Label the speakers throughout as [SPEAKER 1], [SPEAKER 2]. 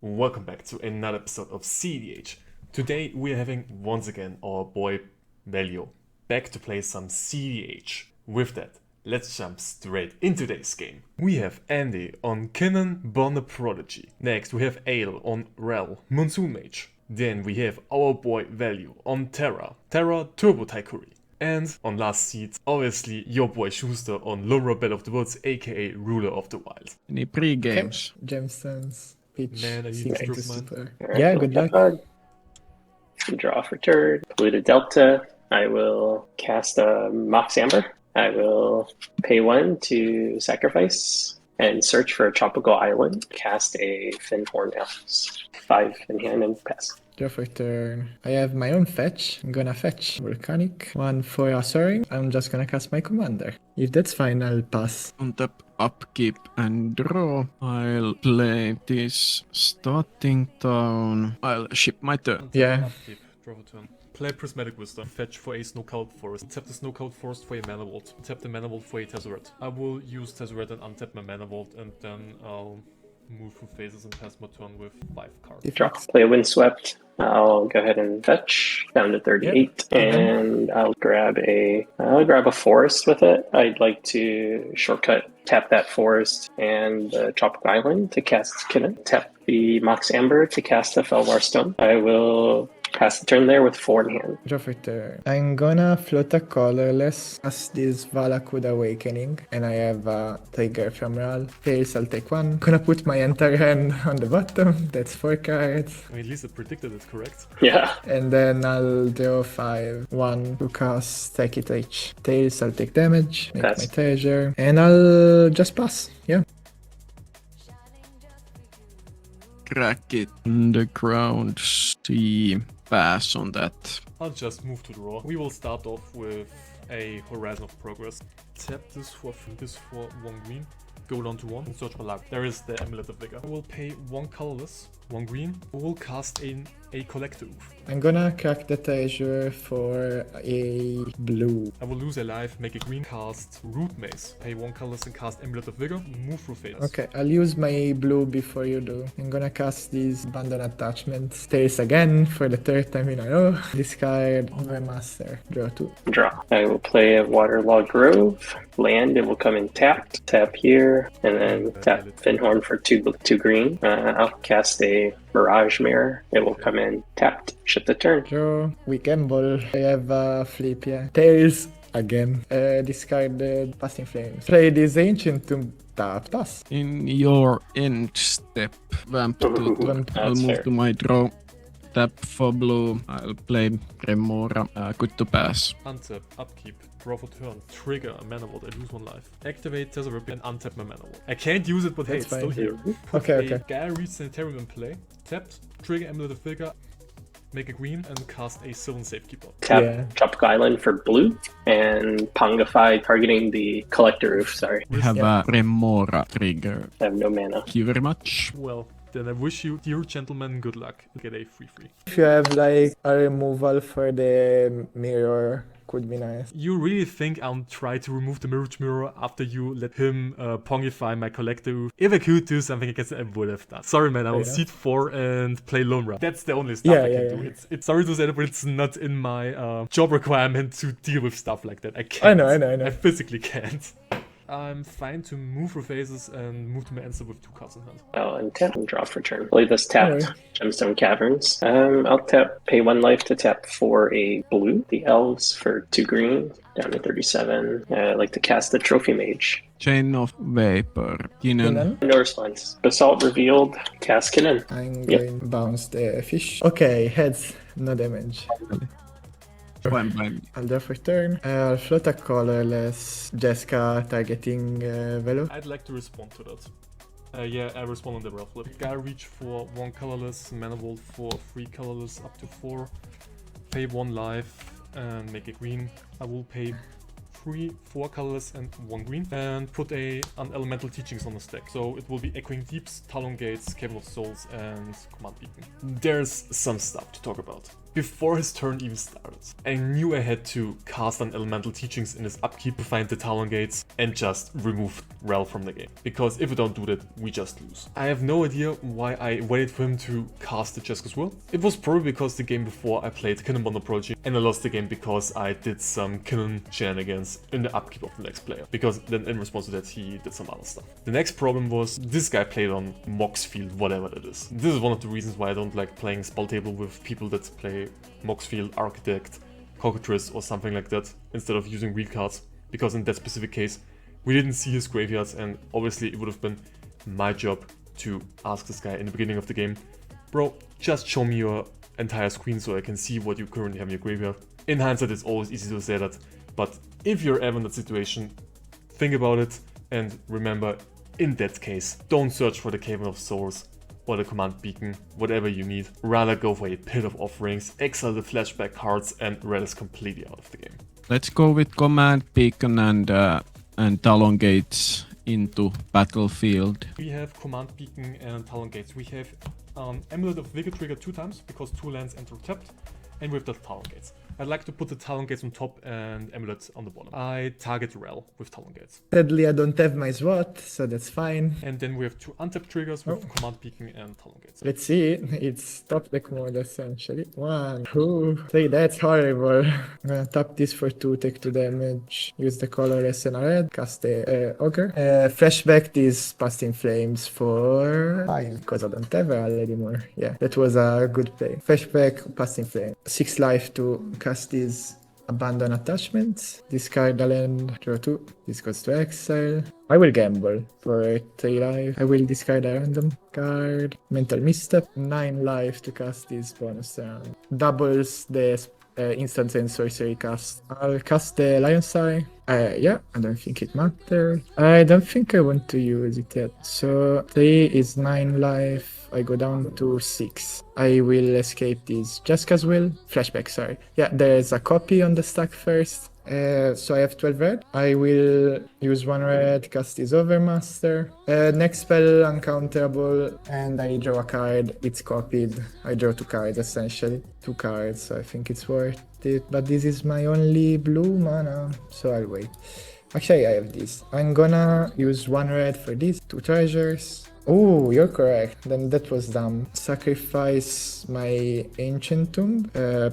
[SPEAKER 1] Welcome back to another episode of CEDH. Today we are having once again our boy Velio back to play some CEDH. With that, let's jump straight into today's game. We have Andy on Kinnan, Born a Prodigy. Next we have Ale on Rel, Monsoon Mage. Then we have our boy Velio on Terra, Turbo Taikuri. And on last seat, obviously your boy Schusta on Lumra Bell of the Woods, aka Ruler of the Wild.
[SPEAKER 2] Any pre-games?
[SPEAKER 3] Gemstones. Pitch.
[SPEAKER 1] Man, I need to strip mine.
[SPEAKER 3] Yeah, good luck.
[SPEAKER 4] Draw for turn. Polluted Delta. I will cast a Mox Amber. I will pay 1 to sacrifice and search for a tropical island. Cast a Finhorn Elves. 5 in hand and pass.
[SPEAKER 3] Draw for turn. I have my own fetch. I'm gonna fetch Volcanic. 1 for Assuring. I'm just gonna cast my commander. If that's fine, I'll pass.
[SPEAKER 2] On tap, upkeep and draw. I'll play this starting town. I'll ship my turn.
[SPEAKER 3] Yeah.
[SPEAKER 1] Upkeep, draw for turn. Play Prismatic Wisdom. Fetch for a Snow-Cloud Forest. Tap the Snow-Cloud Forest for a Mana Vault. Tap the Mana Vault for a Tezzeret. I will use Tezzeret and untap my Mana Vault, and then I'll move through phases and pass my turn with 5 cards.
[SPEAKER 4] Draw. Play a Windswept. I'll go ahead and fetch down to 38, and I'll grab a forest with it. I'd like to shortcut tap that forest and the Tropical Island to cast Kinnan. Tap the Mox Amber to cast the Felwar Stone. I will pass the turn there with 4 in hand.
[SPEAKER 3] Draw for turn. I'm gonna float a colorless as this Valakut Awakening, and I have a trigger from Ral. Fails, I'll take 1. Gonna put my entire hand on the bottom. That's 4 cards.
[SPEAKER 1] I mean, at least it predicted it, correct?
[SPEAKER 4] Yeah.
[SPEAKER 3] And then I'll draw 5. 1 to cast CEDH. Tails, I'll take damage. Make
[SPEAKER 4] Pass.
[SPEAKER 3] my treasure. And I'll just pass. Yeah.
[SPEAKER 2] Crack it on the ground. See. Pass on that.
[SPEAKER 1] I'll just move to draw. We will start off with a Horizon of Progress. Tap this for 1 green. Go down to 1 and search for luck. There is the Amulet of Vigor. I will pay 1 colorless, 1 green. I will cast a Collective.
[SPEAKER 3] I'm gonna crack the treasure for a blue.
[SPEAKER 1] I will lose a life, make a green, cast Root Maze. Pay 1 colorless and cast Amulet of Vigor. Move through phases.
[SPEAKER 3] Okay, I'll use my blue before you do. I'm gonna cast these Abandon Attachment. Stairs again for the 3rd time in a row. Discard Overmaster. Draw 2.
[SPEAKER 4] Draw. I will play a Waterlogged Grove. Land, it will come in tapped. Tap here, and then tap Finhorn for 2 green. I'll cast a Mirage Mirror. It will come in tapped. Ship the turn.
[SPEAKER 3] Draw. We gamble. I have a flip, yeah. Tails again. Discarded Passing Flames. Play this Ancient Tomb. Tap. Pass.
[SPEAKER 2] In your end step, vamp to I'll
[SPEAKER 4] That's
[SPEAKER 2] move
[SPEAKER 4] fair.
[SPEAKER 2] to my draw. Tap for blue. I'll play Remora. Good to pass.
[SPEAKER 1] Untap, upkeep, draw for turn, trigger a Mana Vault, I lose 1 life. Activate Tezzeret and untap my Mana Vault. I can't use it, but hey,
[SPEAKER 3] That's
[SPEAKER 1] it's still
[SPEAKER 3] fine.
[SPEAKER 1] here. Put
[SPEAKER 3] Okay.
[SPEAKER 1] a Gaia Reach Sanitarium in play. Tapped, trigger Amulet of Vigor, make a green, and cast a Sylvan Safekeeper.
[SPEAKER 4] Tap
[SPEAKER 3] Yeah.
[SPEAKER 4] Tropical Island for blue, and Pongify targeting the Collector Roof. Sorry,
[SPEAKER 2] We have a Remora trigger.
[SPEAKER 4] I have no mana.
[SPEAKER 2] Thank you very much.
[SPEAKER 1] Well, then I wish you, dear gentlemen, good luck. Get a 3/3.
[SPEAKER 3] If you have like a removal for the mirror, could be nice.
[SPEAKER 1] You really think I'll try to remove the Mirror after you let him pongify my collector? If I could do something against it, I would have done. Sorry man, I will
[SPEAKER 3] Yeah.
[SPEAKER 1] seed 4 and play Lumra. That's the only stuff I can do. It's sorry to say that, but it's not in my job requirement to deal with stuff like that. I can't.
[SPEAKER 3] I know.
[SPEAKER 1] I physically can't. I'm fine to move through phases and move to my answer with 2 cards in hand.
[SPEAKER 4] Oh, and tap and draw for turn. Play this tapped
[SPEAKER 3] Alright.
[SPEAKER 4] Gemstone Caverns. I'll pay 1 life to tap for a blue. The Elves for 2 green, down to 37. I like to cast the Trophy Mage.
[SPEAKER 2] Chain of Vapor. Kinnan.
[SPEAKER 3] Kinnan?
[SPEAKER 4] No response. Basalt revealed. Cast Kinnan.
[SPEAKER 3] I'm
[SPEAKER 4] Yep.
[SPEAKER 3] going to bounce the fish. Okay, heads, no damage.
[SPEAKER 2] Fine.
[SPEAKER 3] I'll draw for turn. I'll float a colorless Jessica targeting Velo.
[SPEAKER 1] I'd like to respond to that. Yeah, I respond on the Rel flip. Gaia Reach for 1 colorless, Mana Vault for 3 colorless up to 4. Pay 1 life and make a green. I will pay 4 colorless and 1 green, and put an Elemental Teachings on the stack. So it will be Echoing Deeps, Talon Gates, Cavern of Souls, and Command Beacon. There's some stuff to talk about. before his turn even started. I knew I had to cast on Elemental Teachings in his upkeep to find the Talon Gates and just remove Rel from the game. Because if we don't do that, we just lose. I have no idea why I waited for him to cast the Jeskus Will. It was probably because the game before I played Kinnan Bond Prodigy and I lost the game because I did some Kinnan shenanigans in the upkeep of the next player. Because then in response to that he did some other stuff. The next problem was this guy played on Moxfield, whatever that is. This is one of the reasons why I don't like playing Spell Table with people that play Moxfield, Archidekt, Cockatrice or something like that instead of using real cards, because in that specific case we didn't see his graveyards and obviously it would have been my job to ask this guy in the beginning of the game, bro, just show me your entire screen so I can see what you currently have in your graveyard. In hindsight it's always easy to say that, but if you're ever in that situation, think about it and remember, in that case, don't search for the Cavern of Souls or the Command Beacon, whatever you need. Rather go for a Pit of Offerings, exile the flashback cards and Red is completely out of the game.
[SPEAKER 2] Let's go with Command Beacon and Talon Gates into battlefield.
[SPEAKER 1] We have Command Beacon and Talon Gates. We have Amulet of Vigor trigger 2 times because 2 lands enter tapped, and we have the Talon Gates. I'd like to put the Talon Gates on top and Amulet on the bottom. I target Rel with Talon Gates.
[SPEAKER 3] Sadly, I don't have my SWAT, so that's fine.
[SPEAKER 1] And then we have 2 untapped triggers with Command Beacon and Talon Gates.
[SPEAKER 3] Let's see, it's top deck mode essentially. 1, 2, 3, that's horrible. I'm gonna tap this for 2, take 2 damage, use the colorless and a red, cast the Ogre. Flashback this Past in Flames for 5, because I don't have Rel anymore. Yeah, that was a good play. Flashback, Past in Flames. 6 life to cast these Abandon Attachments, discard a land, draw 2, this goes to exile. I will gamble for 3 life. I will discard a random card. Mental Misstep, 9 life to cast this bonus round. Doubles the instant and sorcery cast. I'll cast the Lion's Eye. Yeah, I don't think it matters. I don't think I want to use it yet. So 3 is 9 life. I go down to 6. I will escape this Jessica's Will. Flashback, sorry. Yeah, there's a copy on the stack first. So I have 12 red. I will use 1 red, cast this Overmaster. Next spell, uncounterable, and I draw a card. It's copied. I draw 2 cards essentially. 2 cards, so I think it's worth it. But this is my only blue mana, so I'll wait. Actually, I have this. I'm gonna use 1 red for this, 2 treasures. Oh, you're correct. Then that was dumb. Sacrifice my Ancient Tomb,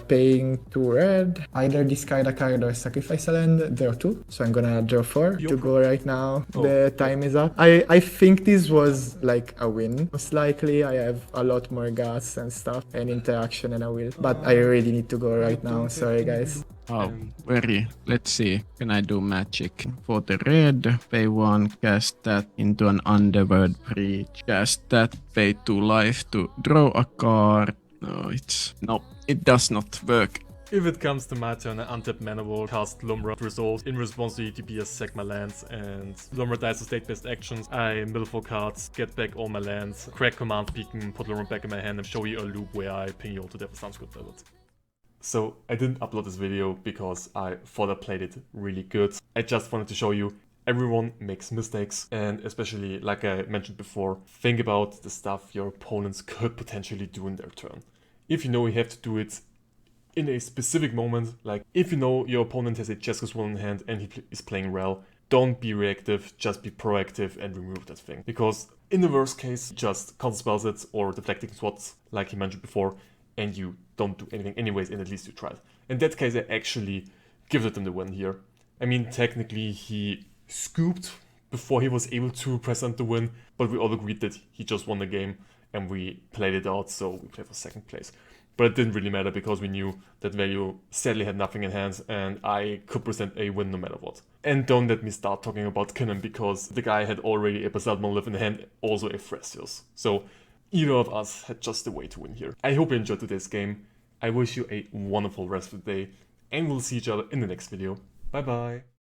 [SPEAKER 3] paying 2 red. Either discard a card or sacrifice a land, draw 2. So I'm gonna draw 4 to go right now.
[SPEAKER 1] Oh.
[SPEAKER 3] The time is up. I think this was like a win. Most likely I have a lot more gas and stuff and interaction and I will. But I really need to go right now. Sorry guys.
[SPEAKER 2] Oh, very. Let's see. Can I do magic? For the red, pay 1, cast that into an Underworld Breach. Cast that, pay 2 life to draw a card. No, it does not work.
[SPEAKER 1] If it comes to my turn, I untap Mana Wall, cast Lumra, resolve in response to ETB as sack my lands, and Lumra dies to state-based actions. I mill 4 cards, get back all my lands, crack Command Beacon, put Lumra back in my hand, and show you a loop where I ping you all to death. Sounds good, does it? So I didn't upload this video because I thought I played it really good. I just wanted to show you everyone makes mistakes, and especially like I mentioned before, think about the stuff your opponents could potentially do in their turn. If you know you have to do it in a specific moment, like if you know your opponent has a Jeskus Will in hand and he is playing Rel, don't be reactive, just be proactive and remove that thing. Because in the worst case, just counterspells it or deflecting swots like he mentioned before, and you don't do anything anyways, and at least you tried. In that case, I actually give them the win here. I mean, technically he scooped before he was able to present the win, but we all agreed that he just won the game and we played it out, so we played for 2nd place. But it didn't really matter because we knew that Value sadly had nothing in hand and I could present a win no matter what. And don't let me start talking about Kinnan because the guy had already a Basalt Monolith in hand, also a Thrasios. So either of us had just the way to win here. I hope you enjoyed today's game. I wish you a wonderful rest of the day and we'll see each other in the next video. Bye bye.